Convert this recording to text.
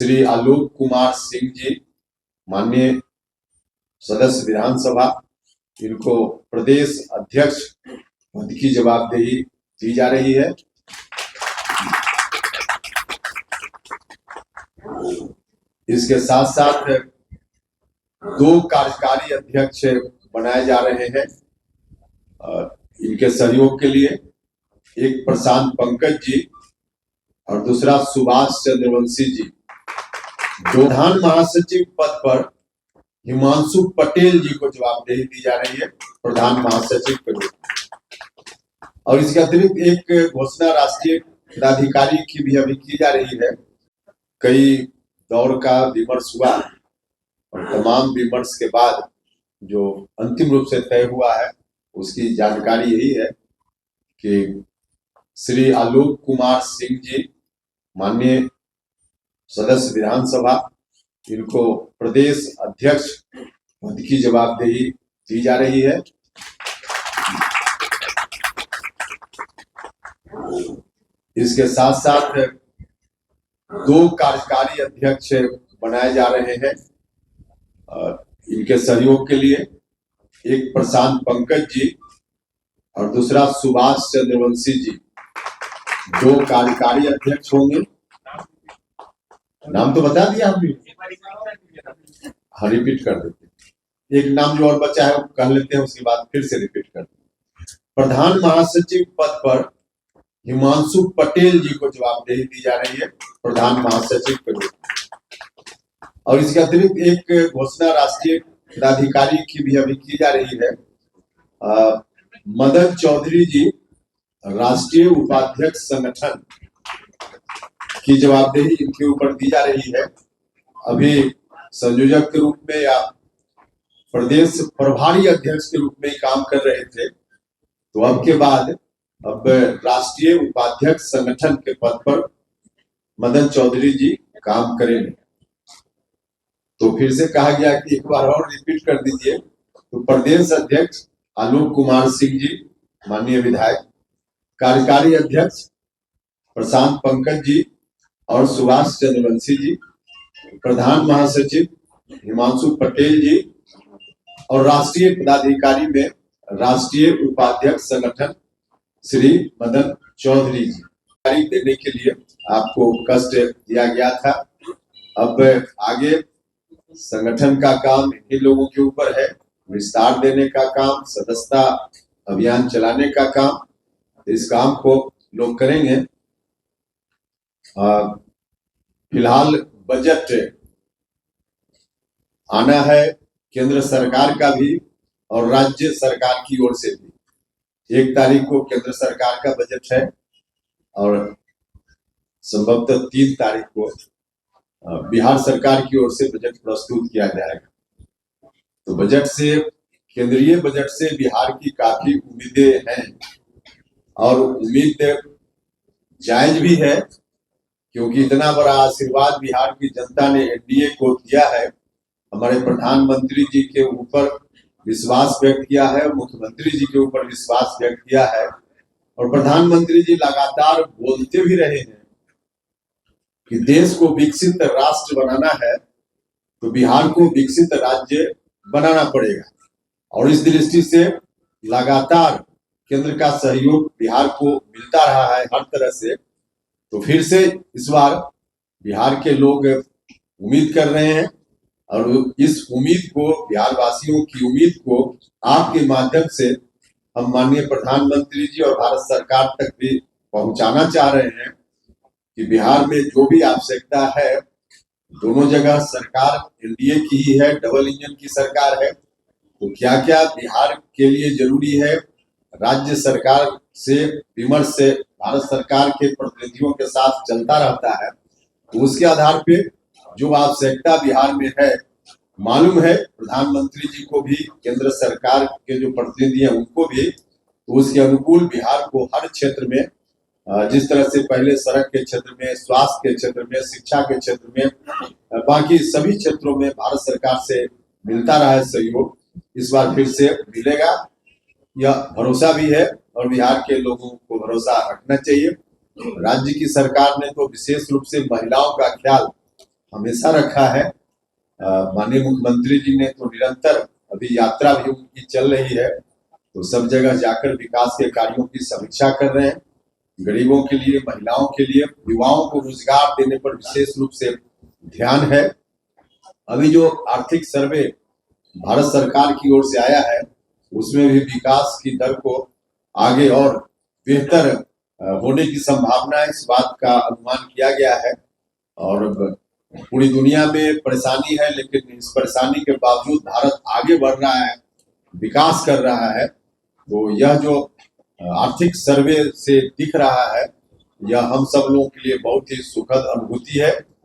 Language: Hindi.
श्री आलोक कुमार सिंह जी, माननीय सदस्य विधानसभा, इनको प्रदेश अध्यक्ष पद की जवाबदेही दी जा रही है। इसके साथ साथ 2 कार्यकारी अध्यक्ष बनाए जा रहे हैं इनके सहयोग के लिए। एक प्रशांत पंकज जी और दूसरा सुभाष चंद्रवंशी जी। प्रधान महासचिव पद पर हिमांशु पटेल जी को जवाबदेही दी जा रही है प्रधान महासचिव के रूप में। और इसके अतिरिक्त एक घोषणा राष्ट्रीय पदाधिकारी की भी अभी की जा रही है। कई दौर का विमर्श हुआ और तमाम विमर्श के बाद जो अंतिम रूप से तय हुआ है उसकी जानकारी यही है कि श्री आलोक कुमार सिंह जी, माननीय सदस्य विधानसभा, इनको प्रदेश अध्यक्ष पद की जवाबदेही दी जा रही है। इसके साथ साथ 2 कार्यकारी अध्यक्ष बनाए जा रहे हैं इनके सहयोग के लिए। एक प्रशांत पंकज जी और दूसरा सुभाष चंद्रवंशी जी। 2 कार्यकारी अध्यक्ष होंगे। नाम तो बता दिया हमने, हाँ रिपीट कर देते। एक नाम जो और बचा है वो कह लेते हैं, उसके बाद फिर से रिपीट करते हैं। प्रधान महासचिव पद पर हिमांशु पटेल जी को जवाबदेही दी जा रही है प्रधान महासचिव के रूप में। और इसके अतिरिक्त एक घोषणा राष्ट्रीय पदाधिकारी की भी अभी की जा रही है। मदन चौधरी जी राष्ट्रीय उपाध्यक्ष संगठन की जवाबदेही इनके ऊपर दी जा रही है। अभी संयोजक के रूप में या प्रदेश प्रभारी अध्यक्ष के रूप में काम कर रहे थे, तो अब के बाद अब राष्ट्रीय उपाध्यक्ष संगठन के पद पर मदन चौधरी जी काम करेंगे। तो फिर से कहा गया कि एक बार और रिपीट कर दीजिए। तो प्रदेश अध्यक्ष आलोक कुमार सिंह जी, माननीय विधायक। कार्यकारी अध्यक्ष प्रशांत पंकज जी और सुभाष चंद्रवंशी जी। प्रधान महासचिव हिमांशु पटेल जी और राष्ट्रीय पदाधिकारी में राष्ट्रीय उपाध्यक्ष संगठन श्री मदन चौधरी जी। तारीख देने के लिए आपको कष्ट दिया गया था। अब आगे संगठन का काम इन लोगों के ऊपर है, विस्तार देने का काम, सदस्यता अभियान चलाने का काम। इस काम को लोग करेंगे। फिलहाल बजट आना है केंद्र सरकार का भी और राज्य सरकार की ओर से भी। 1 तारीख को केंद्र सरकार का बजट है और संभवतः 3 तारीख को बिहार सरकार की ओर से बजट प्रस्तुत किया जाएगा। तो बजट से, केंद्रीय बजट से बिहार की काफी उम्मीदें हैं और उम्मीद जायज भी है, क्योंकि इतना बड़ा आशीर्वाद बिहार की जनता ने एनडीए को दिया है। हमारे प्रधानमंत्री जी के ऊपर विश्वास व्यक्त किया है, मुख्यमंत्री जी के ऊपर विश्वास व्यक्त किया है और प्रधानमंत्री जी लगातार बोलते भी रहे हैं कि देश को विकसित राष्ट्र बनाना है तो बिहार को विकसित राज्य बनाना पड़ेगा। और इस दृष्टि से लगातार केंद्र का सहयोग बिहार को मिलता रहा है हर तरह से। तो फिर से इस बार बिहार के लोग उम्मीद कर रहे हैं और इस उम्मीद को, बिहार वासियों की उम्मीद को आपके माध्यम से हम माननीय प्रधानमंत्री जी और भारत सरकार तक भी पहुंचाना चाह रहे हैं कि बिहार में जो भी आवश्यकता है, दोनों जगह सरकार एनडीए की ही है, डबल इंजन की सरकार है, तो क्या क्या बिहार के लिए जरूरी है, राज्य सरकार से विमर्श से भारत सरकार के प्रतिनिधियों के साथ चलता रहता है। तो उसके आधार पे जो आवश्यकता बिहार में है, मालूम है प्रधानमंत्री जी को भी, केंद्र सरकार के जो प्रतिनिधि हैं उनको भी, तो उसके अनुकूल बिहार को हर क्षेत्र में, जिस तरह से पहले सड़क के क्षेत्र में, स्वास्थ्य के क्षेत्र में, शिक्षा के क्षेत्र में, बाकी सभी क्षेत्रों में भारत सरकार से मिलता रहा है सहयोग, इस बार फिर से मिलेगा, यह भरोसा भी है और बिहार के लोगों को भरोसा रखना चाहिए। राज्य की सरकार ने तो विशेष रूप से महिलाओं का ख्याल हमेशा रखा है। माननीय मुख्यमंत्री जी ने तो निरंतर अभी यात्रा भी उनकी चल रही है, तो सब जगह जाकर विकास के कार्यों की समीक्षा कर रहे हैं। गरीबों के लिए, महिलाओं के लिए, युवाओं को रोजगार देने पर विशेष रूप से ध्यान है। अभी जो आर्थिक सर्वे भारत सरकार की ओर से आया है, उसमें भी विकास की दर को आगे और बेहतर होने की संभावना है, इस बात का अनुमान किया गया है। और पूरी दुनिया में परेशानी है, लेकिन इस परेशानी के बावजूद भारत आगे बढ़ रहा है, विकास कर रहा है। तो यह जो आर्थिक सर्वे से दिख रहा है, यह हम सब लोगों के लिए बहुत ही सुखद अनुभूति है।